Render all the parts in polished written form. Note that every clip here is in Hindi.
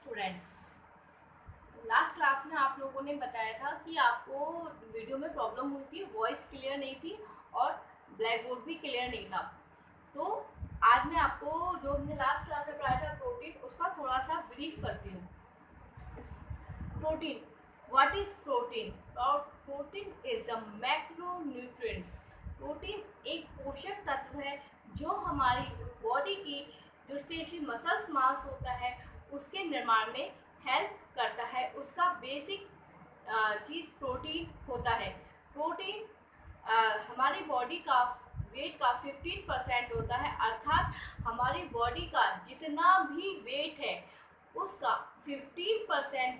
स्टूडेंट्स, लास्ट क्लास में आप लोगों ने बताया था कि आपको वीडियो में प्रॉब्लम हुई थी, वॉइस क्लियर नहीं थी और ब्लैक बोर्ड भी क्लियर नहीं था। तो आज मैं आपको जो हमने लास्ट क्लास में पढ़ाया था प्रोटीन, उसका थोड़ा सा ब्रीफ करती हूँ। Protein, what is protein? Protein is a macronutrients. Protein एक पोषक तत्व है जो हमारी बॉडी की, जो स्पेशली मसल्स मास होता है, उसके निर्माण में हेल्प करता है। उसका बेसिक चीज़ प्रोटीन होता है। प्रोटीन हमारी बॉडी का वेट का 15% होता है, अर्थात हमारी बॉडी का जितना भी वेट है उसका 15%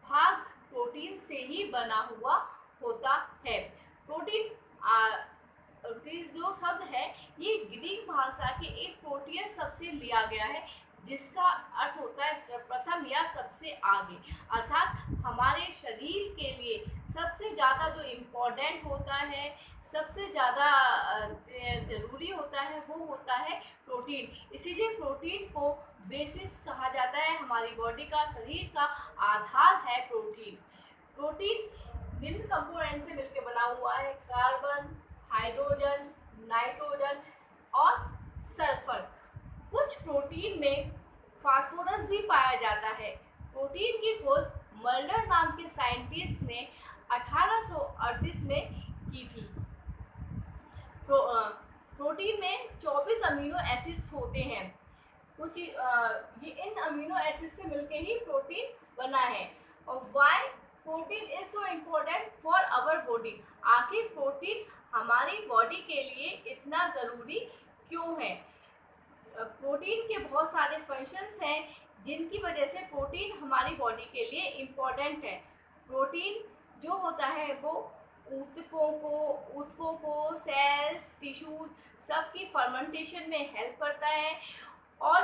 भाग प्रोटीन से ही बना हुआ होता है। प्रोटीन जो शब्द है ये ग्रीक भाषा के एक प्रोटीन शब्द से लिया गया है, जिसका अर्थ होता है सर्वप्रथम या सबसे आगे। अर्थात हमारे शरीर के लिए सबसे ज़्यादा जो इम्पोर्टेंट होता है, सबसे ज़्यादा ज़रूरी होता है, वो होता है प्रोटीन। इसीलिए प्रोटीन को बेसिस कहा जाता है। हमारी बॉडी का, शरीर का आधार है प्रोटीन। प्रोटीन निम्न कंपोनेंट से मिलकर बना हुआ है: कार्बन, हाइड्रोजन, नाइट्रोजन और सल्फर। कुछ प्रोटीन में फास्फोरस भी पाया जाता है। प्रोटीन की खोज मल्डर नाम के साइंटिस्ट ने 1838 में की थी। प्रोटीन में 24 अमीनो एसिड्स होते हैं। कुछ ये इन अमीनो एसिड से मिलकर ही प्रोटीन बना है। और why protein is so important for our body? आखिर प्रोटीन हमारी बॉडी के लिए इतना ज़रूरी क्यों है? प्रोटीन के बहुत सारे फंक्शंस हैं जिनकी वजह से प्रोटीन हमारी बॉडी के लिए इम्पोर्टेंट है। प्रोटीन जो होता है वो ऊतकों को सेल्स, टिश्यूज सबकी फर्मेंटेशन में हेल्प करता है। और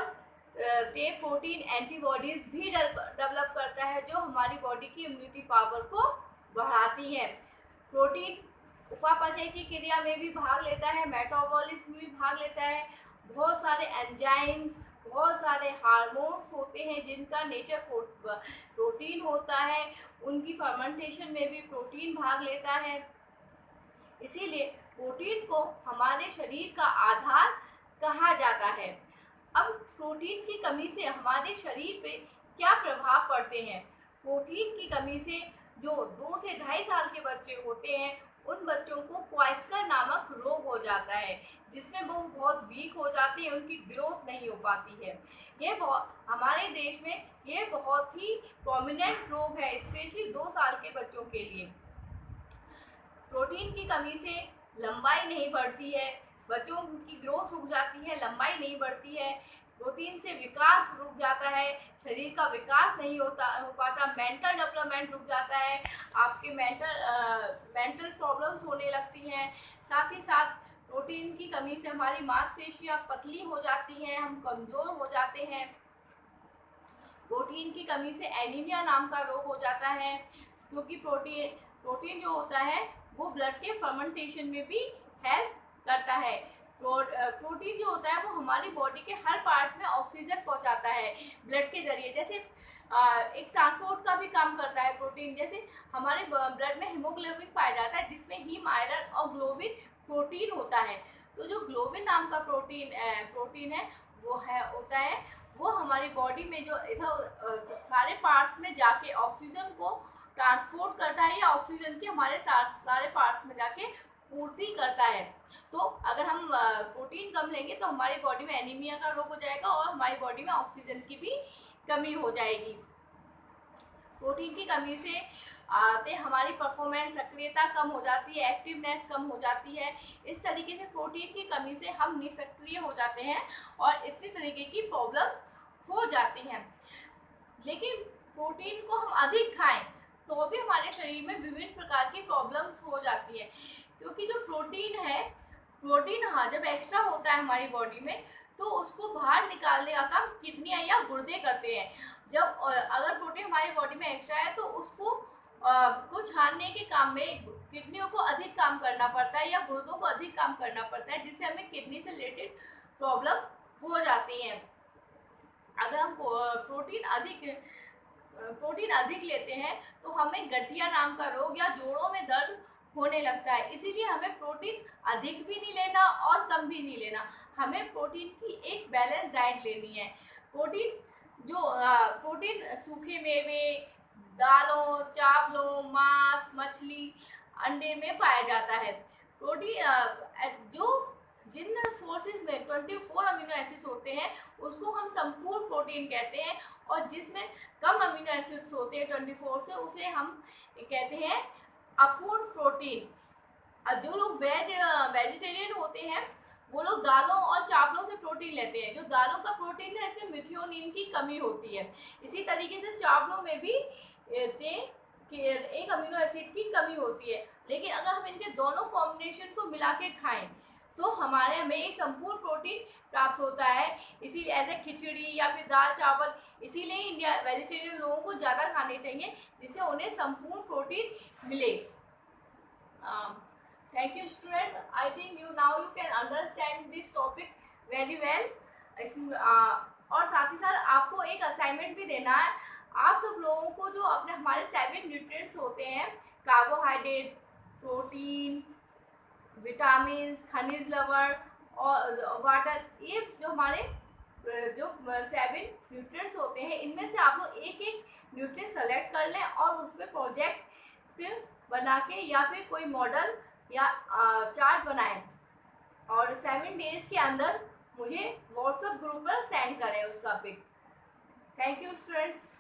ये प्रोटीन एंटीबॉडीज भी डेवलप करता है, जो हमारी बॉडी की इम्यूनिटी पावर को बढ़ाती है। प्रोटीन उपापचय की क्रिया में भी भाग लेता है, मेटाबॉलिज्म में भी भाग लेता है। बहुत सारे एंजाइम्स, बहुत सारे हार्मोन्स होते हैं जिनका नेचर प्रोटीन होता है, उनकी फर्मेंटेशन में भी प्रोटीन भाग लेता है। इसीलिए प्रोटीन को हमारे शरीर का आधार कहा जाता है। अब प्रोटीन की कमी से हमारे शरीर पे क्या प्रभाव पड़ते हैं? प्रोटीन की कमी से जो 2 से 2.5 साल के बच्चे होते हैं, उन बच्चों को क्वाइस्कर नामक रोग हो जाता है, जिसमें वो बहुत वीक हो जाते हैं, उनकी ग्रोथ नहीं हो पाती है। ये हमारे देश में ये बहुत ही प्रोमिनेंट रोग है, स्पेशली 2 साल के बच्चों के लिए। प्रोटीन की कमी से लंबाई नहीं बढ़ती है, बच्चों की ग्रोथ रुक जाती है, लंबाई नहीं बढ़ती है। प्रोटीन से विकास रुक जाता है, शरीर का विकास नहीं हो पाता, मेंटल डेवलपमेंट रुक जाता है, आपके मेंटल प्रॉब्लम्स होने लगती हैं। साथ ही साथ प्रोटीन की कमी से हमारी मांसपेशियां पतली हो जाती हैं, हम कमज़ोर हो जाते हैं। प्रोटीन की कमी से एनीमिया नाम का रोग हो जाता है, क्योंकि प्रोटीन जो होता है वो ब्लड के फर्मेंटेशन में भी हेल्प करता है। प्रोटीन जो होता है वो हमारी बॉडी के हर पार्ट में ऑक्सीजन पहुंचाता है ब्लड के जरिए। जैसे एक ट्रांसपोर्ट का भी काम करता है प्रोटीन। जैसे हमारे ब्लड में हीमोग्लोबिन पाया जाता है, जिसमें हीम, आयरन और ग्लोबिन प्रोटीन होता है। तो जो ग्लोबिन नाम का प्रोटीन है वो होता है, वो हमारी बॉडी में जो इधर सारे पार्ट्स में जाके ऑक्सीजन को ट्रांसपोर्ट करता है, या ऑक्सीजन की हमारे सारे पार्ट्स में जाके पूर्ति करता है। तो अगर हम प्रोटीन कम लेंगे तो हमारी बॉडी में एनीमिया का रोग हो जाएगा और हमारी बॉडी में ऑक्सीजन की भी कमी हो जाएगी। प्रोटीन की कमी से हमारी परफॉर्मेंस, सक्रियता कम हो जाती है, एक्टिवनेस कम हो जाती है। इस तरीके से प्रोटीन की कमी से हम निष्क्रिय हो जाते हैं और इतनी तरीके की प्रॉब्लम हो जाती हैं। लेकिन प्रोटीन को हम अधिक खाएं तो भी हमारे शरीर में विभिन्न प्रकार की प्रॉब्लम्स हो जाती है, क्योंकि जो प्रोटीन हाँ जब एक्स्ट्रा होता है हमारी बॉडी में, तो उसको बाहर निकालने का काम किडनियाँ या गुर्दे करते हैं। जब अगर प्रोटीन हमारी बॉडी में एक्स्ट्रा है तो उसको को छानने के काम में किडनियों को अधिक काम करना पड़ता है या गुर्दों को अधिक काम करना पड़ता है, जिससे हमें किडनी से रिलेटेड प्रॉब्लम हो जाती हैं। अगर हम प्रोटीन अधिक लेते हैं तो हमें गठिया नाम का रोग या जोड़ों में दर्द होने लगता है। इसीलिए हमें प्रोटीन अधिक भी नहीं लेना और कम भी नहीं लेना, हमें प्रोटीन की एक बैलेंस डाइट लेनी है। प्रोटीन सूखे मेवे, दालों, चावलों, मांस, मछली, अंडे में पाया जाता है। प्रोटीन जो जिन सोर्सेज में 24 अमीनो एसिड्स होते हैं उसको हम संपूर्ण प्रोटीन कहते हैं, और जिसमें कम अमीनो एसिड्स होते हैं 24 से, उसे हम कहते हैं अपूर्ण प्रोटीन। जो लोग वेजिटेरियन होते हैं वो लोग दालों और चावलों से प्रोटीन लेते हैं। जो दालों का प्रोटीन है इसमें मिथियोनिन की कमी होती है। इसी तरीके से चावलों में भी एक अमीनो एसिड की कमी होती है। लेकिन अगर हम इनके दोनों कॉम्बिनेशन को मिला के खाएं तो हमें एक संपूर्ण प्रोटीन प्राप्त होता है। इसी एज ए खिचड़ी या फिर दाल चावल, इसीलिए इंडिया वेजिटेरियन लोगों को ज़्यादा खाने चाहिए जिससे उन्हें संपूर्ण प्रोटीन मिले। Thank you students. I think you can understand this topic very well. और साथ ही साथ आपको एक असाइनमेंट भी देना है। आप सब लोगों को जो अपने हमारे 7 न्यूट्रिएंट्स होते हैं, कार्बोहाइड्रेट, प्रोटीन, विटामिन, खनिज लवण और वाटर, ये जो हमारे जो 7 न्यूट्रिएंट्स होते हैं, इनमें से आप लोग एक एक न्यूट्रिएंट सेलेक्ट कर लें और उस पर प्रोजेक्ट बना के या फिर कोई मॉडल या चार्ट बनाएं और 7 डेज के अंदर मुझे व्हाट्सएप ग्रुप पर सेंड करें उसका पिक। Thank you students.